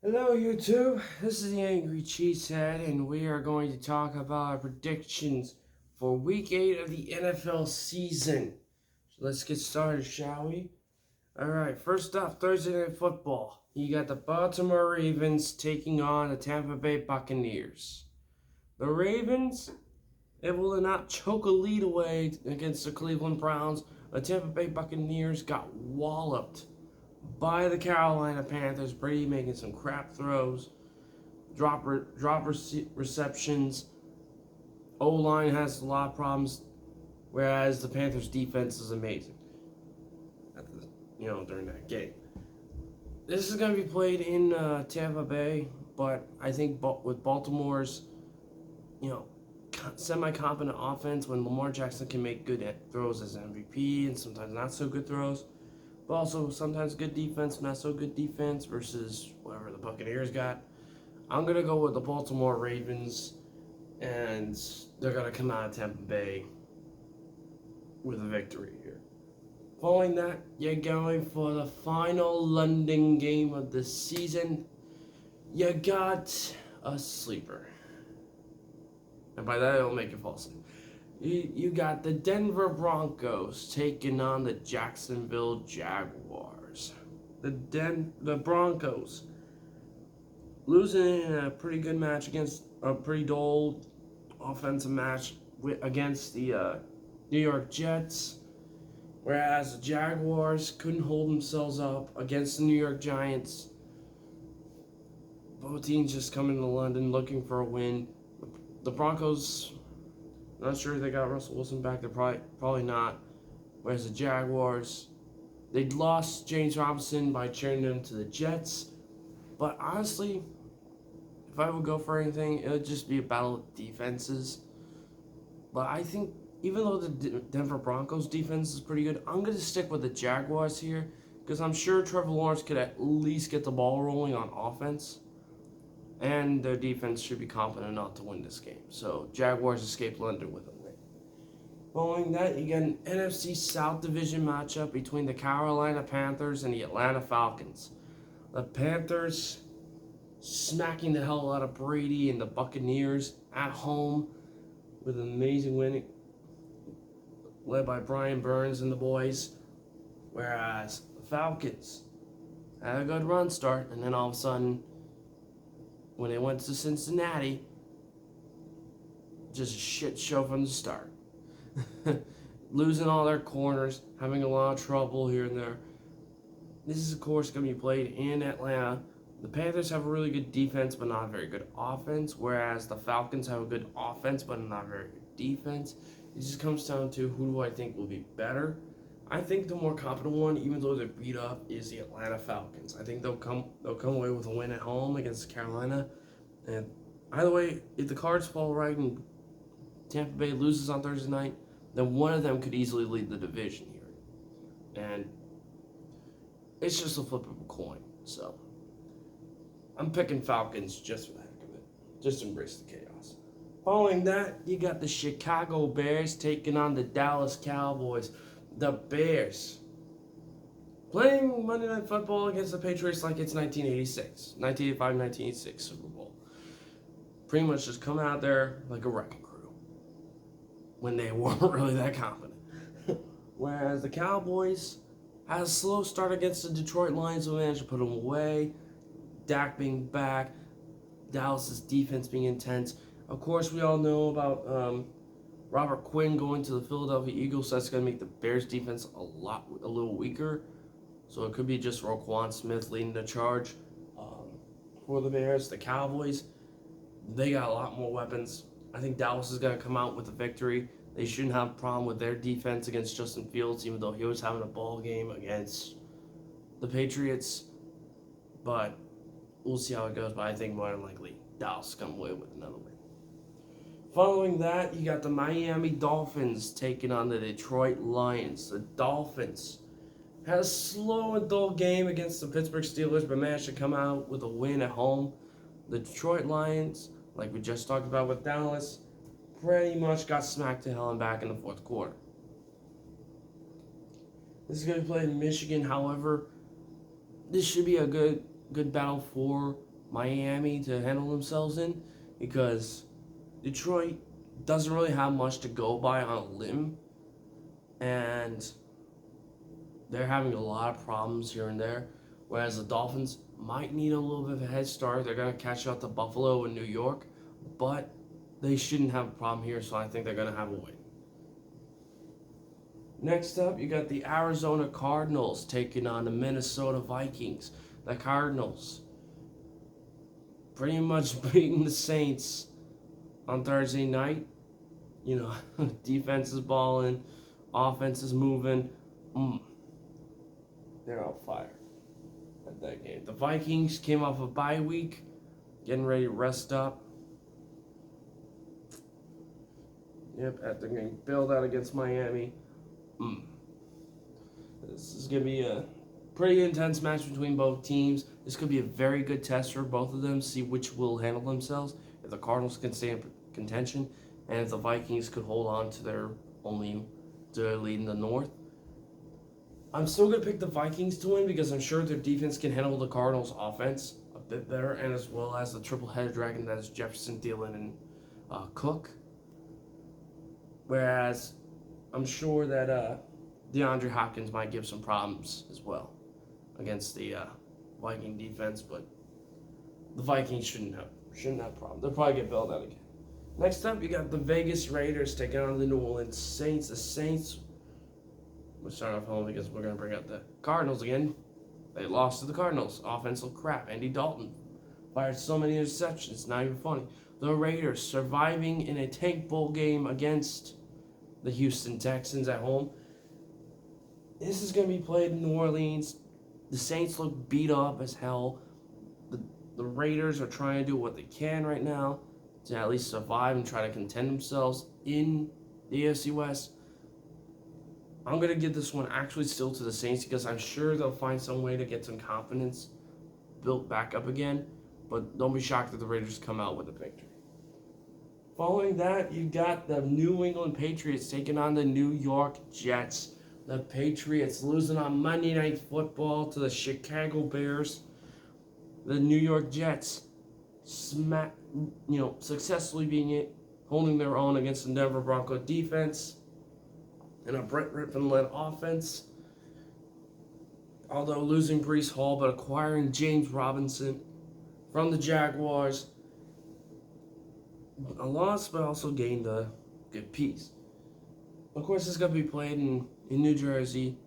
Hello, YouTube. This is the Angry Cheesehead, and we are going to talk about our predictions for Week 8 of the NFL season. So let's get started, shall we? Alright, first off, Thursday Night Football. You got the Baltimore Ravens taking on the Tampa Bay Buccaneers. The Ravens, able to not choke a lead away against the Cleveland Browns. The Tampa Bay Buccaneers got walloped by the Carolina Panthers. Brady making some crap throws, receptions. O-line has a lot of problems, whereas the Panthers' defense is amazing. During that game, this is going to be played in Tampa Bay, but I think with Baltimore's, semi-competent offense, when Lamar Jackson can make good throws as MVP and sometimes not so good throws, but also sometimes good defense, not so good defense versus whatever the Buccaneers got. I'm going to go with the Baltimore Ravens, and they're going to come out of Tampa Bay with a victory here. Following that, you're going for the final London game of the season. You got a sleeper. And by that, it'll make you fall asleep. You got the Denver Broncos taking on the Jacksonville Jaguars. The Broncos losing in a pretty good match against a pretty dull offensive match against the New York Jets, whereas the Jaguars couldn't hold themselves up against the New York Giants. Both teams just coming to London looking for a win. The Broncos, not sure if they got Russell Wilson back. They're probably not. Whereas the Jaguars, they'd lost James Robinson by trading him to the Jets. But honestly, if I would go for anything, it would just be a battle of defenses. But I think even though the Denver Broncos defense is pretty good, I'm going to stick with the Jaguars here because I'm sure Trevor Lawrence could at least get the ball rolling on offense. And their defense should be confident enough to win this game. So Jaguars escape London with a win. Following that, you get an NFC South Division matchup between the Carolina Panthers and the Atlanta Falcons. The Panthers smacking the hell out of Brady and the Buccaneers at home with an amazing win led by Brian Burns and the boys. Whereas the Falcons had a good run start, and then all of a sudden, when they went to Cincinnati, just a shit show from the start. Losing all their corners, having a lot of trouble here and there. This is, of course, going to be played in Atlanta. The Panthers have a really good defense, but not a very good offense, whereas the Falcons have a good offense, but not a very good defense. It just comes down to who do I think will be better. I think the more competent one, even though they're beat up, is the Atlanta Falcons. I think they'll come away with a win at home against Carolina. And either way, if the cards fall right and Tampa Bay loses on Thursday night, then one of them could easily lead the division here. And it's just a flip of a coin. So I'm picking Falcons just for the heck of it. Just embrace the chaos. Following that, you got the Chicago Bears taking on the Dallas Cowboys. The Bears playing Monday Night Football against the Patriots like it's 1986, 1985, 1986 Super Bowl. Pretty much just come out there like a wrecking crew when they weren't really that confident. Whereas the Cowboys had a slow start against the Detroit Lions, who managed to put them away. Dak being back, Dallas's defense being intense. Of course, we all know about Robert Quinn going to the Philadelphia Eagles. So that's going to make the Bears defense a little weaker. So it could be just Roquan Smith leading the charge for the Bears. The Cowboys, they got a lot more weapons. I think Dallas is going to come out with a victory. They shouldn't have a problem with their defense against Justin Fields, even though he was having a ball game against the Patriots. But we'll see how it goes. But I think more than likely Dallas come away with another win. Following that, you got the Miami Dolphins taking on the Detroit Lions. The Dolphins had a slow and dull game against the Pittsburgh Steelers, but managed to come out with a win at home. The Detroit Lions, like we just talked about with Dallas, pretty much got smacked to hell and back in the fourth quarter. This is going to be played in Michigan. However, this should be a good battle for Miami to handle themselves in, because Detroit doesn't really have much to go by on a limb, and they're having a lot of problems here and there. Whereas the Dolphins might need a little bit of a head start. They're going to catch up to Buffalo and New York, but they shouldn't have a problem here, so I think they're going to have a win. Next up, you got the Arizona Cardinals taking on the Minnesota Vikings. The Cardinals pretty much beating the Saints on Thursday night. Defense is balling, offense is moving. They're on fire at that game. The Vikings came off a bye week, getting ready to rest up. Yep, after getting bailed out against Miami. This is going to be a pretty intense match between both teams. This could be a very good test for both of them, see which will handle themselves. If the Cardinals can stay in contention, and if the Vikings could hold on to their lead in the North. I'm still going to pick the Vikings to win because I'm sure their defense can handle the Cardinals' offense a bit better, and as well as the triple-headed dragon that is Jefferson, Thielen, and Cook. Whereas I'm sure that DeAndre Hopkins might give some problems as well against the Viking defense, but the Vikings shouldn't have problems. They'll probably get bailed out again. Next up, you got the Vegas Raiders taking on the New Orleans Saints. The Saints, we'll start off home because we're going to bring up the Cardinals again. They lost to the Cardinals. Offensive crap. Andy Dalton fired so many interceptions, it's not even funny. The Raiders surviving in a tank bowl game against the Houston Texans at home. This is going to be played in New Orleans. The Saints look beat up as hell. The Raiders are trying to do what they can right now to at least survive and try to contend themselves in the AFC West. I'm going to give this one actually still to the Saints because I'm sure they'll find some way to get some confidence built back up again. But don't be shocked if the Raiders come out with a victory. Following that, you got the New England Patriots taking on the New York Jets. The Patriots losing on Monday Night Football to the Chicago Bears. The New York Jets successfully holding their own against the Denver Broncos defense and a Brett Rypien-led offense. Although losing Breece Hall, but acquiring James Robinson from the Jaguars. A loss, but also gained a good piece. Of course, it's going to be played in New Jersey,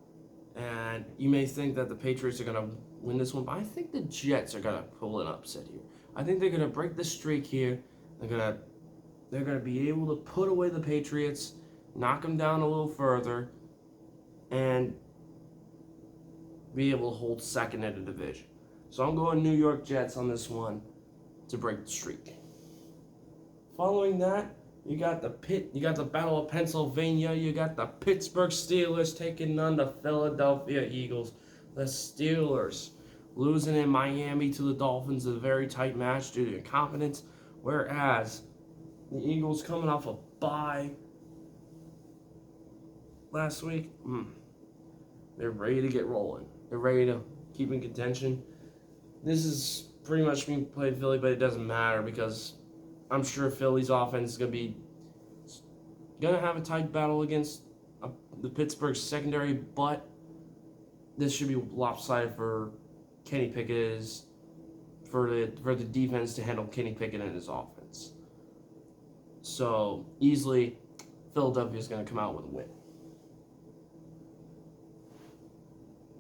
and you may think that the Patriots are going to win this one, but I think the Jets are going to pull an upset here. I think they're going to break the streak here. They're going to be able to put away the Patriots, knock them down a little further, and be able to hold second in the division. So I'm going New York Jets on this one to break the streak. Following that, you got the Battle of Pennsylvania. You got the Pittsburgh Steelers taking on the Philadelphia Eagles. The Steelers losing in Miami to the Dolphins in a very tight match due to incompetence, whereas the Eagles coming off a bye last week, they're ready to get rolling. They're ready to keep in contention. This is pretty much being played Philly, but it doesn't matter because I'm sure Philly's offense is going to have a tight battle against the Pittsburgh secondary, but this should be lopsided for Kenny Pickett for the defense to handle Kenny Pickett and his offense. So easily, Philadelphia is going to come out with a win.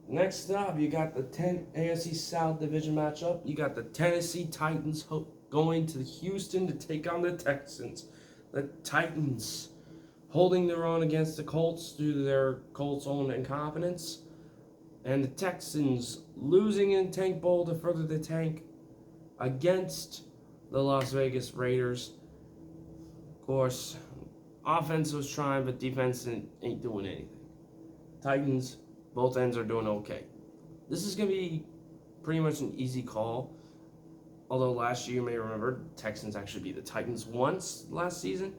Next up, you got the AFC South division matchup. You got the Tennessee Titans going to Houston to take on the Texans. The Titans holding their own against the Colts due to their Colts' own incompetence. And the Texans losing in Tank Bowl to further the tank against the Las Vegas Raiders. Of course, offense was trying, but defense ain't doing anything. Titans, both ends are doing okay. This is going to be pretty much an easy call. Although last year, you may remember, Texans actually beat the Titans once last season.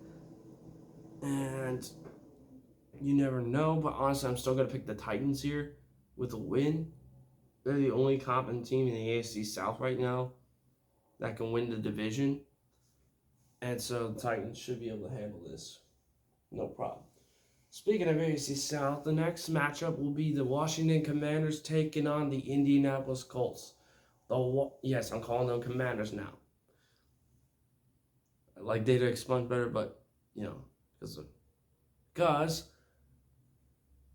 And you never know, but honestly, I'm still going to pick the Titans here with a win. They're the only competent team in the AFC South right now. that can win the division. And so the Titans should be able to handle this. No problem. Speaking of AFC South, the next matchup will be the Washington Commanders taking on the Indianapolis Colts. Yes, I'm calling them Commanders now. I like Data Expunge better, but, because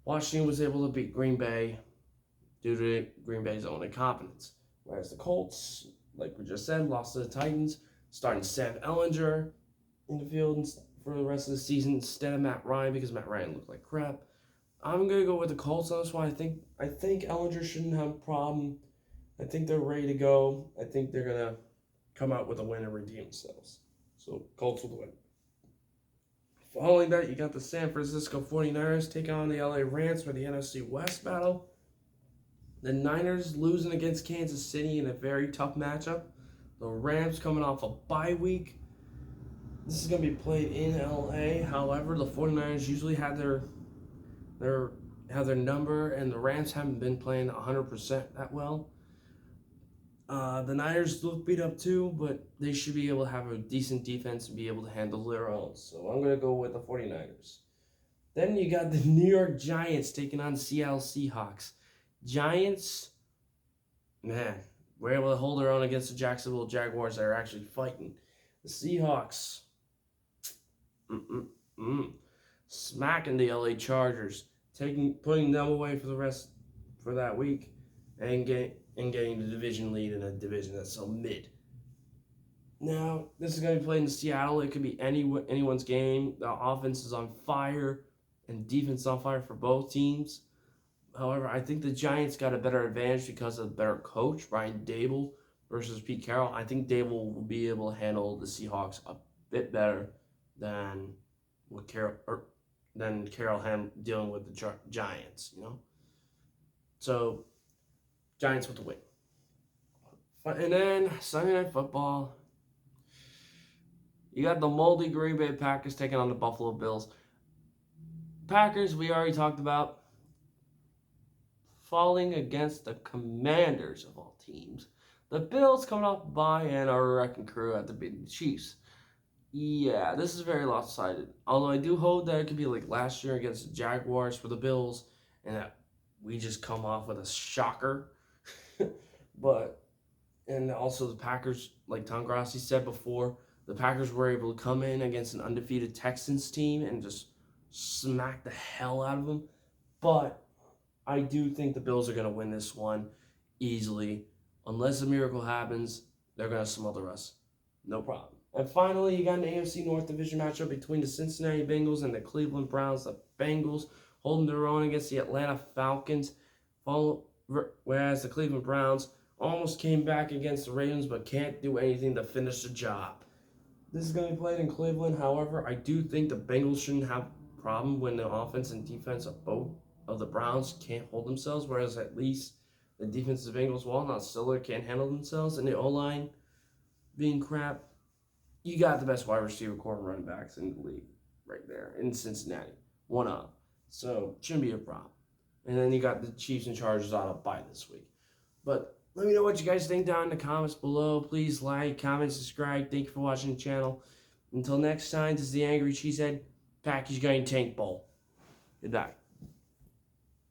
Washington was able to beat Green Bay due to Green Bay's own incompetence. Whereas the Colts, like we just said, lost to the Titans, starting Sam Ehlinger in the field for the rest of the season instead of Matt Ryan because Matt Ryan looked like crap. I'm going to go with the Colts on this one. I think Ehlinger shouldn't have a problem. I think they're ready to go. I think they're going to come out with a win and redeem themselves. So Colts will win. Following that, you got the San Francisco 49ers taking on the LA Rams for the NFC West battle. The Niners losing against Kansas City in a very tough matchup. The Rams coming off a bye week. This is going to be played in LA. However, the 49ers usually have their number, and the Rams haven't been playing 100% that well. The Niners look beat up too, but they should be able to have a decent defense and be able to handle their own. So I'm going to go with the 49ers. Then you got the New York Giants taking on Seattle Seahawks. Giants, man, were able to hold their own against the Jacksonville Jaguars that are actually fighting. The Seahawks, smacking the LA Chargers, putting them away for that week, and getting the division lead in a division that's so mid. Now, this is going to be played in Seattle. It could be anyone's game. The offense is on fire and defense is on fire for both teams. However, I think the Giants got a better advantage because of the better coach, Brian Daboll, versus Pete Carroll. I think Daboll will be able to handle the Seahawks a bit better than Carroll dealing with the Giants, So, Giants with the win. And then Sunday Night Football. You got the moldy Green Bay Packers taking on the Buffalo Bills. Packers, we already talked about, falling against the Commanders of all teams. The Bills coming off by and are wrecking crew after beating the Chiefs. Yeah, this is very lopsided. Although I do hope that it could be like last year against the Jaguars for the Bills, and that we just come off with a shocker. And also the Packers, like Tom Grassi said before, the Packers were able to come in against an undefeated Texans team and just smack the hell out of them. But I do think the Bills are going to win this one easily. Unless a miracle happens, they're going to smother us. No problem. And finally, you got an AFC North Division matchup between the Cincinnati Bengals and the Cleveland Browns. The Bengals holding their own against the Atlanta Falcons, whereas the Cleveland Browns almost came back against the Ravens but can't do anything to finish the job. This is going to be played in Cleveland. However, I do think the Bengals shouldn't have a problem when the offense and defense of both of the Browns can't hold themselves, whereas at least the defensive Bengals, while not stellar, can't handle themselves, and the O-line being crap. You got the best wide receiver core running backs in the league right there in Cincinnati. One up. So, shouldn't be a problem. And then you got the Chiefs and Chargers on a bye this week. But let me know what you guys think down in the comments below. Please like, comment, subscribe. Thank you for watching the channel. Until next time, this is the Angry Cheesehead Package Game Tank Bowl. Goodbye.